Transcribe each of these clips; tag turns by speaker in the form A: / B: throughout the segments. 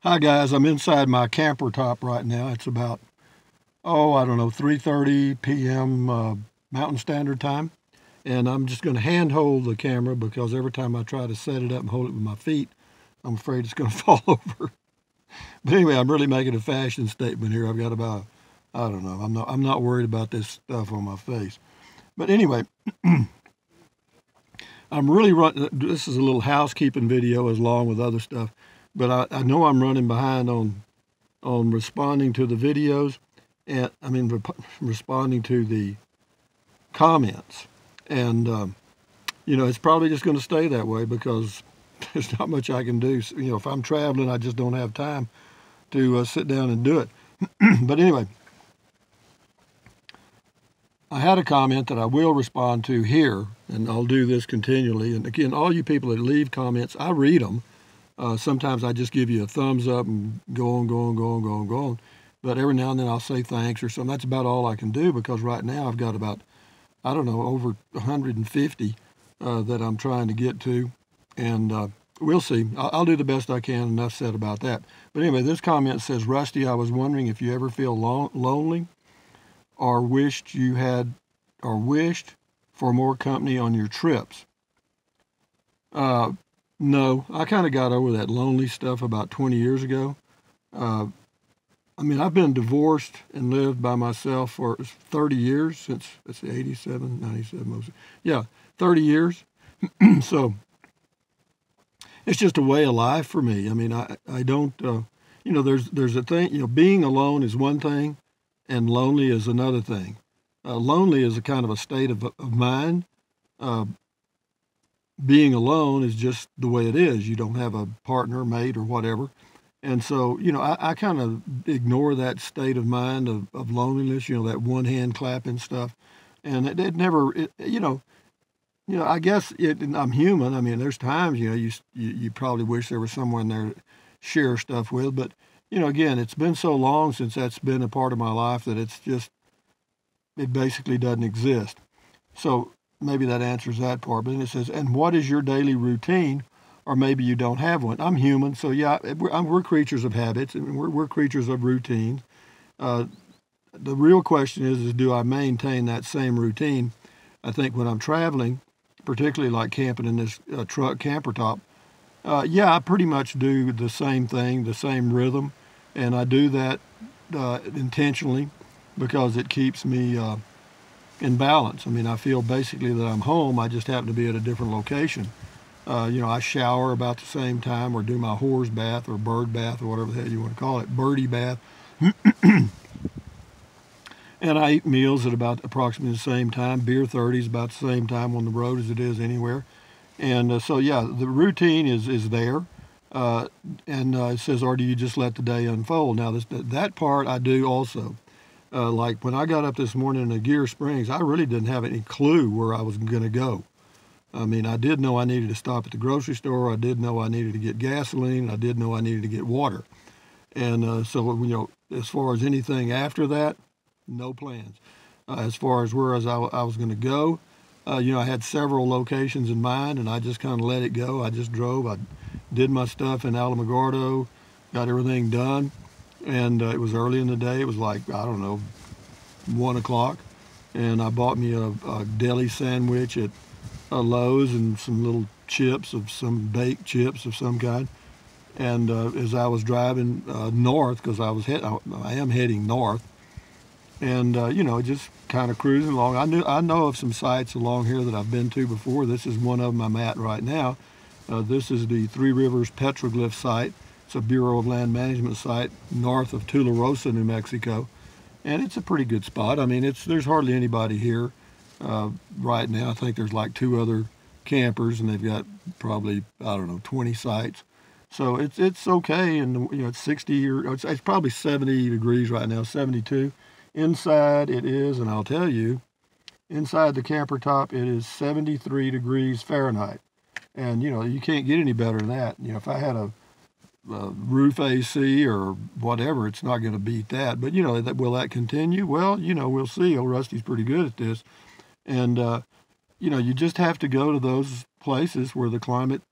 A: Hi guys, I'm inside my camper top right now. It's about, I don't know, 3:30 p.m. Mountain Standard Time. And I'm just going to hand hold the camera because every time I try to set it up and hold it with my feet, I'm afraid it's going to fall over. But anyway, I'm really making a fashion statement here. I've got about, I don't know, I'm not worried about this stuff on my face. But anyway, I'm really running. This is a little housekeeping video as long with other stuff, but I know I'm running behind on responding to the videos, and responding to the comments, and it's probably just going to stay that way because there's not much I can do. If I'm traveling, I just don't have time to sit down and do it. But anyway, I had a comment that I will respond to here, and I'll do this continually. And again, all you people that leave comments, I read them. Sometimes I just give you a thumbs up and go on, go on, go on, go on, go on. But every now and then I'll say thanks or something. That's about all I can do because right now I've got about, I don't know, over 150 that I'm trying to get to. And we'll see. I'll do the best I can. Enough said about that. But anyway, this comment says, Rusty, I was wondering if you ever feel lonely or wished for more company on your trips. No, I kind of got over that lonely stuff about 20 years ago. Uh, I've been divorced and lived by myself for 30 years since, let's see, 87, 97, mostly. Yeah, 30 years. So it's just a way of life for me. I don't, there's a thing, being alone is one thing and lonely is another thing. Lonely is a kind of a state of mind. Uh, Being alone is just the way it is. You don't have a partner, mate, or whatever. And so, I kind of ignore that state of mind of loneliness, that one hand clapping stuff. And it never, I guess I'm human. There's times, you probably wish there was someone there to share stuff with. But, again, it's been so long since that's been a part of my life that it basically doesn't exist. So maybe that answers that part. But then it says, and what is your daily routine? Or maybe you don't have one. I'm human, so yeah, we're creatures of habits, and we're creatures of routine. Uh, the real question is do I maintain that same routine? I think when I'm traveling, particularly like camping in this truck camper top, yeah, I pretty much do the same thing, the same rhythm, and I do that intentionally because it keeps me in balance. I feel basically that I'm home. I just happen to be at a different location. I shower about the same time or do my horse bath or bird bath or whatever the hell you want to call it, birdie bath. And I eat meals at about approximately the same time. Beer 30 is about the same time on the road as it is anywhere. And so, yeah, the routine is there. And it says, or do you just let the day unfold? Now, that part I do also. Like when I got up this morning in Gear Springs, I really didn't have any clue where I was going to go. I did know I needed to stop at the grocery store. I did know I needed to get gasoline. I did know I needed to get water. And so, as far as anything after that, no plans. As far as where I was going to go, I had several locations in mind, and I just kind of let it go. I just drove. I did my stuff in Alamogordo, got everything done, and it was early in the day. It was like, I don't know, 1 o'clock, and I bought me a deli sandwich at Lowe's and some little chips of some baked chips of some kind. And as I was driving north, because I am heading north, and just kind of cruising along. I know of some sites along here that I've been to before. This is one of them I'm at right now. This is the Three Rivers Petroglyph site. It's a Bureau of Land Management site north of Tularosa, New Mexico, and it's a pretty good spot. There's hardly anybody here right now. I think there's like 2 other campers, and they've got probably, I don't know, 20 sites. So it's okay, and it's 60 or it's probably 70 degrees right now, 72. Inside it is, and I'll tell you, inside the camper top it is 73 degrees Fahrenheit, and you can't get any better than that. If I had a roof AC or whatever, it's not going to beat that. But will that continue? Well, we'll see. Old Rusty's pretty good at this, and you just have to go to those places where the climate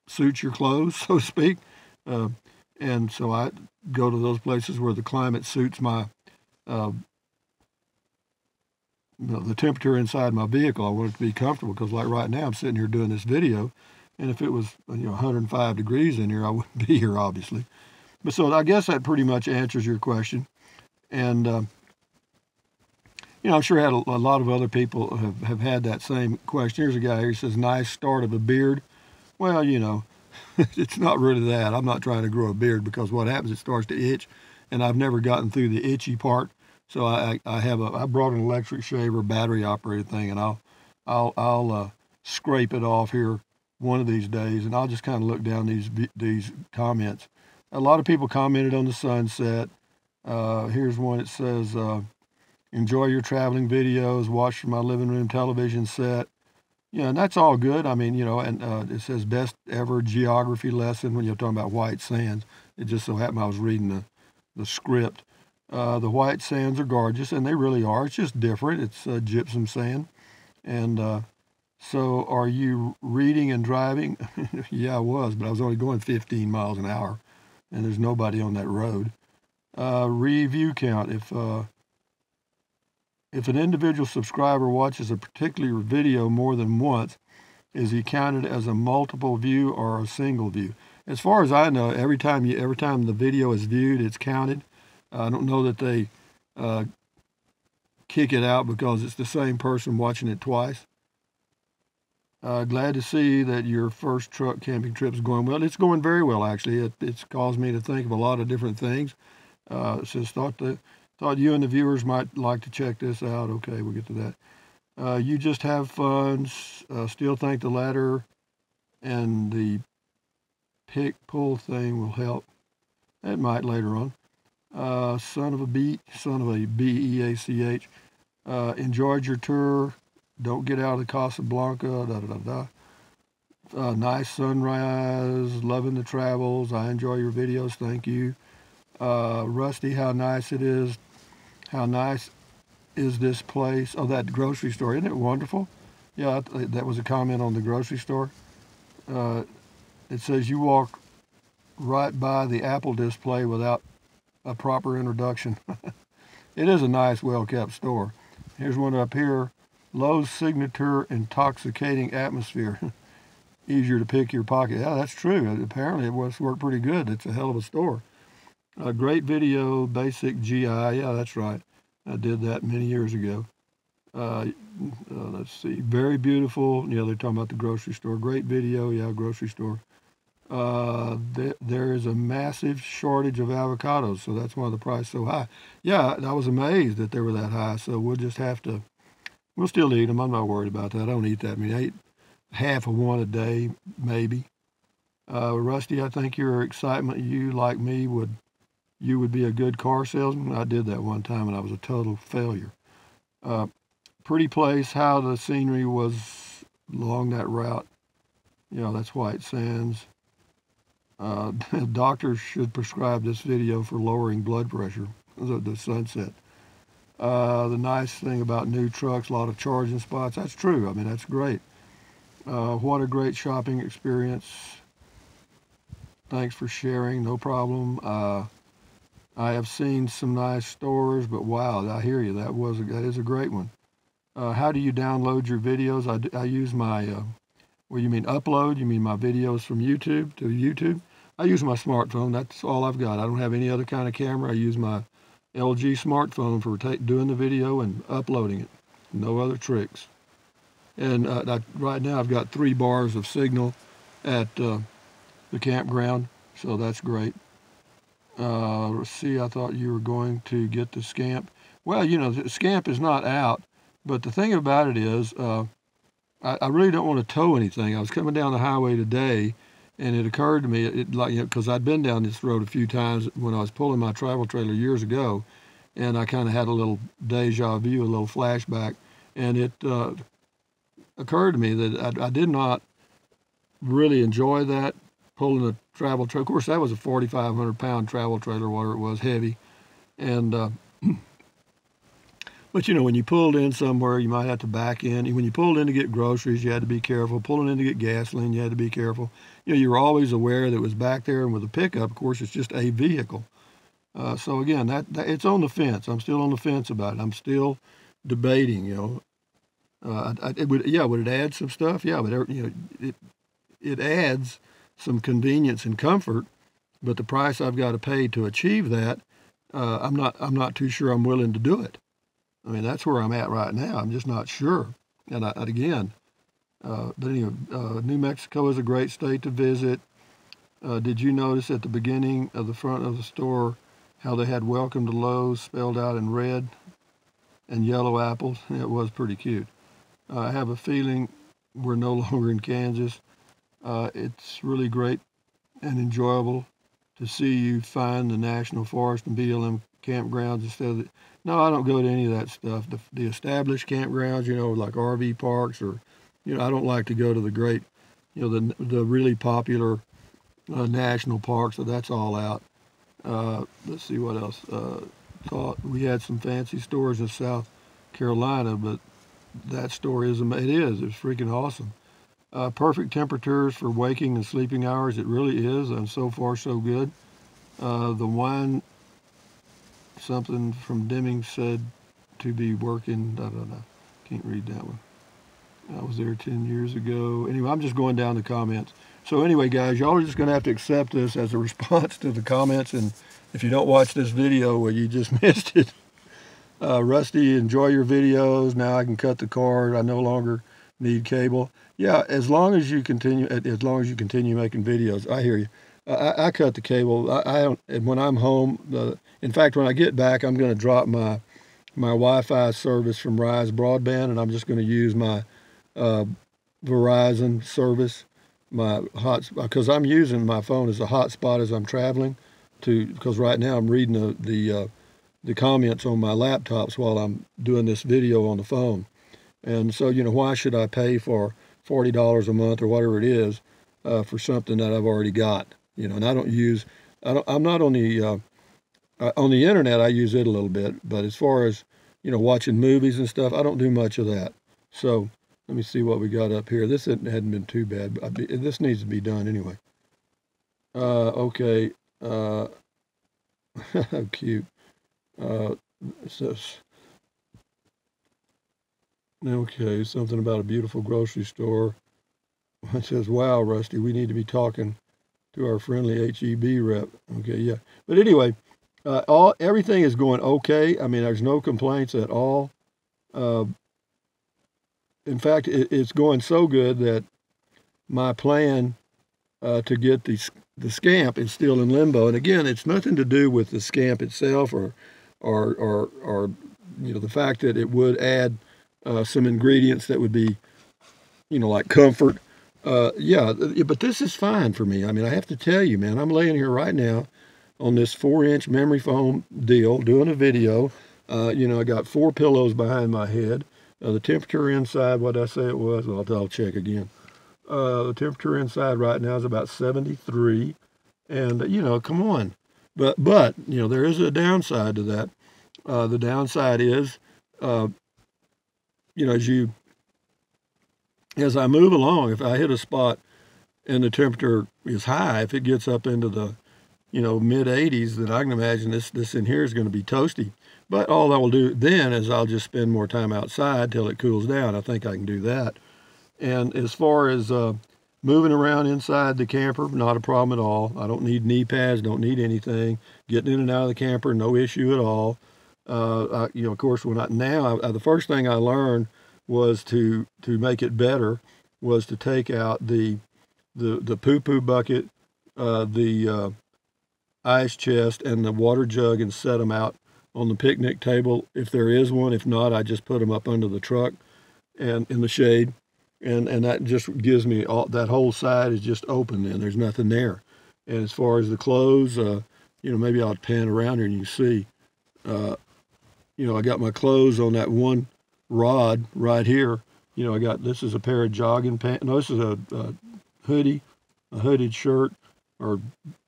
A: suits your clothes, so to speak. Uh, and so I go to those places where the climate suits my uh, the temperature inside my vehicle. I want it to be comfortable because, like right now, I'm sitting here doing this video, and if it was 105 degrees in here, I wouldn't be here, obviously. But so I guess that pretty much answers your question. And I'm sure a lot of other people have had that same question. Here's a guy here. He says, "Nice start of a beard." Well, it's not really that. I'm not trying to grow a beard because what happens, it starts to itch, and I've never gotten through the itchy part. So I brought an electric shaver, battery operated thing, and I'll scrape it off here one of these days, and I'll just kind of look down these comments. A lot of people commented on the sunset. Here's one. It says, "Enjoy your traveling videos. Watch from my living room television set." Yeah, and that's all good. I mean, and it says best ever geography lesson when you're talking about White Sands. It just so happened I was reading the script. The white sands are gorgeous, and they really are. It's just different. It's gypsum sand. And so are you reading and driving? Yeah, I was, but I was only going 15 miles an hour, and there's nobody on that road. Review count. If an individual subscriber watches a particular video more than once, is he counted as a multiple view or a single view? As far as I know, every time the video is viewed, it's counted. I don't know that they kick it out because it's the same person watching it twice. Glad to see that your first truck camping trip is going well. It's going very well, actually. It's caused me to think of a lot of different things. It says, thought you and the viewers might like to check this out. Okay, we'll get to that. You just have fun. Still think the ladder and the pick pull thing will help. It might later on. Son of a B-E-A-C-H. Enjoyed your tour. Don't get out of Casablanca. Nice sunrise. Loving the travels. I enjoy your videos. Thank you. Rusty, how nice it is. How nice is this place? Oh, that grocery store. Isn't it wonderful? Yeah, that was a comment on the grocery store. It says you walk right by the Apple display without a proper introduction. It is a nice, well-kept store. Here's one up here. Lowe's signature intoxicating atmosphere. Easier to pick your pocket. Yeah, that's true. Apparently it worked pretty good. It's a hell of a store. A great video, basic GI. Yeah, that's right. I did that many years ago. Let's see. Very beautiful. Yeah, they're talking about the grocery store. Great video. Yeah, grocery store. There is a massive shortage of avocados, so that's why the price is so high. Yeah, I was amazed that they were that high, so we'll still eat them. I'm not worried about that. I don't eat that many. I eat half of one a day, maybe. Rusty, I think your excitement, you like me, you would be a good car salesman. I did that one time, and I was a total failure. Pretty place, how the scenery was along that route. That's White Sands. Doctors should prescribe this video for lowering blood pressure, the sunset. The nice thing about new trucks, a lot of charging spots. That's true. I mean, that's great. What a great shopping experience. Thanks for sharing. No problem. I have seen some nice stores, but wow, I hear you. That is a great one. How do you download your videos? I use my, you mean upload? You mean my videos from YouTube to YouTube? I use my smartphone. That's all I've got. I don't have any other kind of camera. I use my LG smartphone for doing the video and uploading it. No other tricks. And right now I've got 3 bars of signal at the campground, so that's great. Let's see, I thought you were going to get the Scamp. Well, the Scamp is not out, but the thing about it is I really don't want to tow anything. I was coming down the highway today, and it occurred to me, because I'd been down this road a few times when I was pulling my travel trailer years ago, and I kind of had a little deja vu, a little flashback, and it occurred to me that I did not really enjoy that, pulling a travel trailer. Of course, that was a 4,500-pound travel trailer, whatever it was, heavy, and But you know, when you pulled in somewhere, you might have to back in. When you pulled in to get groceries, you had to be careful. Pulling in to get gasoline, you had to be careful. You know, you were always aware that it was back there. And with a pickup, of course, it's just a vehicle. So again, that it's on the fence. I'm still on the fence about it. I'm still debating. You know, would it add some stuff? Yeah, but you know, it adds some convenience and comfort. But the price I've got to pay to achieve that, I'm not too sure I'm willing to do it. I mean, that's where I'm at right now. I'm just not sure. And but anyway, New Mexico is a great state to visit. Did you notice at the beginning of the front of the store how they had "Welcome to Lowe's" spelled out in red and yellow apples? It was pretty cute. I have a feeling we're no longer in Kansas. It's really great and enjoyable to see you find the National Forest and BLM campgrounds instead of no, I don't go to any of that stuff. The established campgrounds, you know, like RV parks or, you know, I don't like to go to the great, you know, the really popular national parks. So that's all out. Let's see what else. Thought we had some fancy stores in South Carolina, but that store is it's freaking awesome. Perfect temperatures for waking and sleeping hours. It really is, and so far so good. The wine, something from Deming said to be working. Can't read that one. I was there 10 years ago. Anyway, I'm just going down the comments. So anyway, guys, y'all are just going to have to accept this as a response to the comments. And if you don't watch this video, well, you just missed it. Rusty, enjoy your videos. Now I can cut the cord. I no longer need cable. Yeah, as long as you continue making videos. I hear you. I cut the cable. I don't. And when I'm home, in fact, when I get back, I'm going to drop my Wi-Fi service from Rise Broadband, and I'm just going to use my Verizon service, because I'm using my phone as a hotspot as I'm traveling, because right now I'm reading the comments on my laptops while I'm doing this video on the phone. And so, you know, why should I pay for $40 a month or whatever it is for something that I've already got? You know, and I'm not on the internet. I use it a little bit, but as far as, you know, watching movies and stuff, I don't do much of that. So let me see what we got up here. This hadn't been too bad, but this needs to be done anyway. Okay. How cute. Okay, something about a beautiful grocery store. It says, "Wow, Rusty, we need to be talking to our friendly HEB rep." Okay, yeah. But anyway, everything is going okay. I mean, there's no complaints at all. In fact, it's going so good that my plan to get the scamp is still in limbo. And again, it's nothing to do with the scamp itself or you know, the fact that it would add some ingredients that would be, you know, like comfort. Yeah, but this is fine for me. I mean, I have to tell you, man, I'm laying here right now on this 4-inch memory foam deal doing a video. You know, I got 4 pillows behind my head. The temperature inside, what did I say it was? Well, I'll check again. The temperature inside right now is about 73. And, you know, come on. But you know, there is a downside to that. The downside is, you know, as I move along, if I hit a spot and the temperature is high, if it gets up into the, you know, mid 80s, then I can imagine this in here is going to be toasty. But all I will do then is I'll just spend more time outside till it cools down. I think I can do that. And as far as moving around inside the camper, not a problem at all. I don't need knee pads, don't need anything. Getting in and out of the camper, no issue at all. You know, of course, the first thing I learned was to make it better was to take out the poo-poo bucket, the ice chest, and the water jug and set them out on the picnic table if there is one. If not, I just put them up under the truck and in the shade, and that just gives me that whole side is just open and there's nothing there. And as far as the clothes, you know, maybe I'll pan around here and you see, you know, I got my clothes on that one rod right here. You know, this is a pair of jogging pants. No, this is a hoodie, a hooded shirt or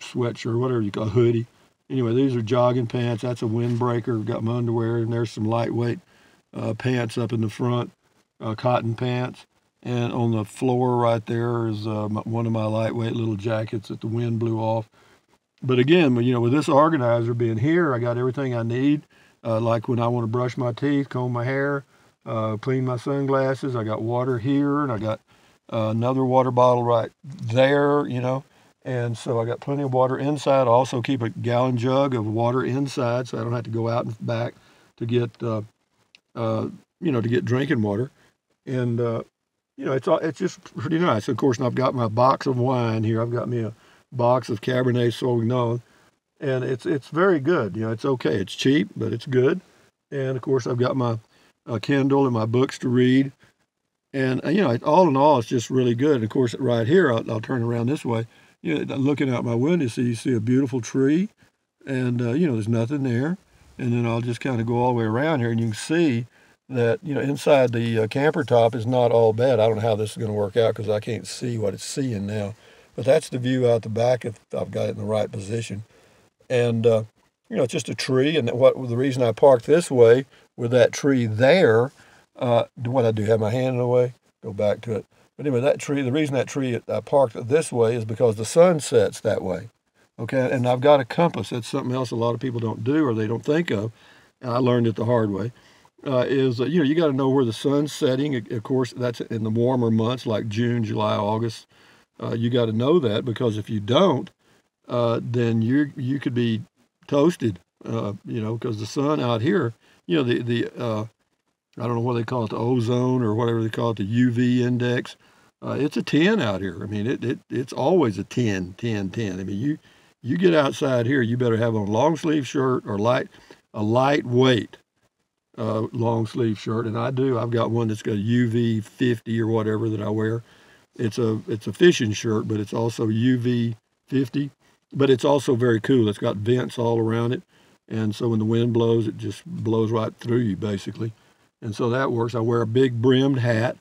A: sweatshirt, whatever you call a hoodie. Anyway, these are jogging pants. That's a windbreaker. Got my underwear, and there's some lightweight pants up in the front, cotton pants. And on the floor right there is one of my lightweight little jackets that the wind blew off. But again, with this organizer being here, I got everything I need. Like when I want to brush my teeth, comb my hair, clean my sunglasses, I got water here, and I got another water bottle right there, And so I got plenty of water inside. I also keep a gallon jug of water inside, so I don't have to go out and back to get, to get drinking water. And it's just pretty nice. Of course, and I've got my box of wine here. I've got me a box of Cabernet Sauvignon, and it's very good. It's okay. It's cheap, but it's good. And of course, I've got my Kindle and my books to read. And all in all, it's just really good. And of course, right here, I'll turn around this way. Looking out my window, so you see a beautiful tree, and there's nothing there. And then I'll just kind of go all the way around here, and you can see that inside the camper top is not all bad. I don't know how this is going to work out because I can't see what it's seeing now. But that's the view out the back if I've got it in the right position. And, it's just a tree. And the reason I parked this way with that tree there, what I do, have my hand in the way? Go back to it. But anyway, the reason that tree I parked this way is because the sun sets that way. Okay, and I've got a compass. That's something else a lot of people don't do or they don't think of. And I learned it the hard way. You got to know where the sun's setting. Of course, that's in the warmer months like June, July, August. You got to know that, because if you don't, then you could be toasted. Because the sun out here, I don't know what they call it, the ozone or whatever they call it, the UV index. It's a 10 out here. I mean, it's always a 10. I mean, you get outside here, you better have on a long sleeve shirt or a lightweight long sleeve shirt, and I do. I've got one that's got UV 50 or whatever that I wear. It's a fishing shirt, but it's also UV 50, but it's also very cool. It's got vents all around it, and so when the wind blows, it just blows right through you, basically. And so that works. I wear a big brimmed hat,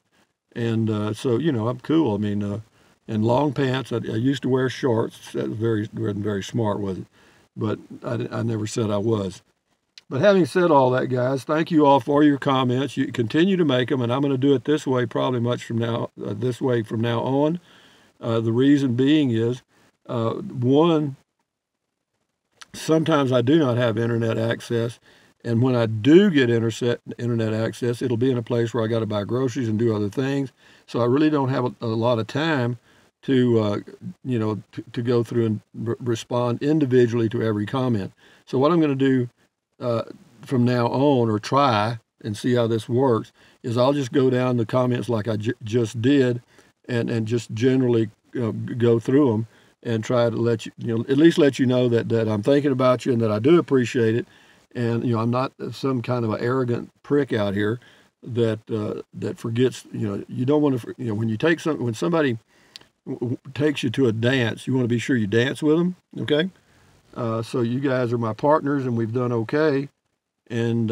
A: and so I'm cool. I mean, and long pants. I used to wear shorts. That wasn't very smart, was it? But I never said I was. But having said all that, guys, thank you all for your comments. You continue to make them, and I'm going to do it this way probably from now on. The reason being is, one, sometimes I do not have internet access, and when I do get internet access, it'll be in a place where I got to buy groceries and do other things. So I really don't have a lot of time to go through and respond individually to every comment. So what I'm going to do from now on, or try and see how this works, is I'll just go down the comments like I just did, and just generally go through them and try to let at least let you know that I'm thinking about you and that I do appreciate it. And I'm not some kind of an arrogant prick out here that forgets. You don't want to. When somebody takes you to a dance, you want to be sure you dance with them. Okay. So you guys are my partners, and we've done okay. And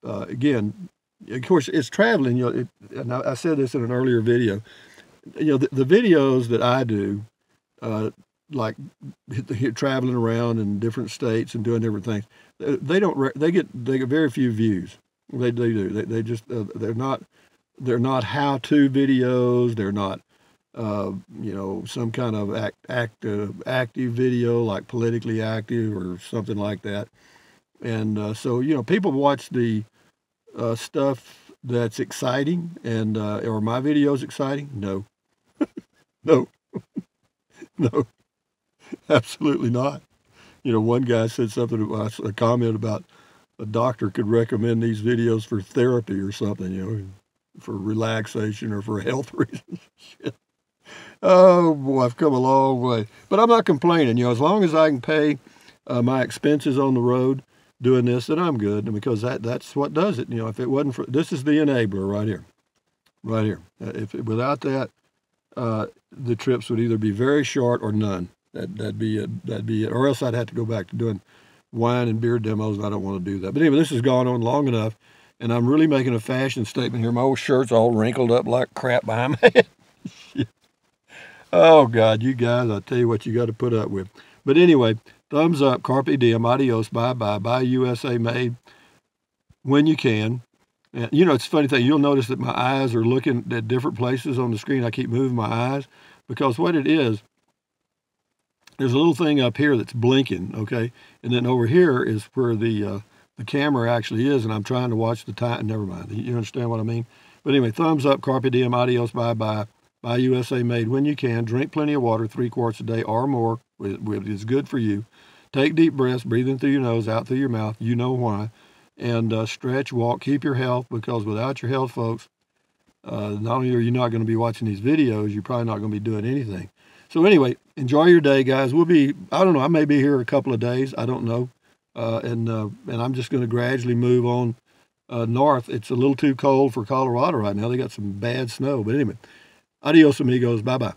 A: again, of course, it's traveling. And I said this in an earlier video. The videos that I do, like traveling around in different states and doing different things, they get very few views. They do. They just they're not how-to videos. They're not some kind of active video like politically active or something like that. And so people watch the stuff that's exciting, and are my videos exciting? No, no, no, absolutely not. One guy said something about a comment about a doctor could recommend these videos for therapy or something, for relaxation or for health reasons. Shit. Oh boy, I've come a long way, but I'm not complaining. As long as I can pay my expenses on the road doing this, then I'm good. Because that's what does it. If it wasn't for this, is the enabler right here, right here. Without that, the trips would either be very short or none. That'd be it. Or else I'd have to go back to doing wine and beer demos, and I don't want to do that. But anyway, this has gone on long enough, and I'm really making a fashion statement here. My old shirt's all wrinkled up like crap behind my head. Oh, God, you guys, I'll tell you what you got to put up with. But anyway, thumbs up, carpe diem, adios, bye-bye, buy USA made when you can. And, you know, it's a funny thing. You'll notice that my eyes are looking at different places on the screen. I keep moving my eyes because what it is, there's a little thing up here that's blinking, okay? And then over here is where the camera actually is, and I'm trying to watch the time. Never mind. You understand what I mean? But anyway, thumbs up, carpe diem, adios, bye-bye. Buy USA made when you can. Drink plenty of water, 3 quarts a day or more. It is good for you. Take deep breaths, breathing through your nose, out through your mouth. You know why. And stretch, walk, keep your health, because without your health, folks, not only are you not going to be watching these videos, you're probably not going to be doing anything. So anyway, enjoy your day, guys. I don't know, I may be here a couple of days. I don't know. And I'm just going to gradually move on north. It's a little too cold for Colorado right now. They got some bad snow. But anyway, adios, amigos. Bye-bye.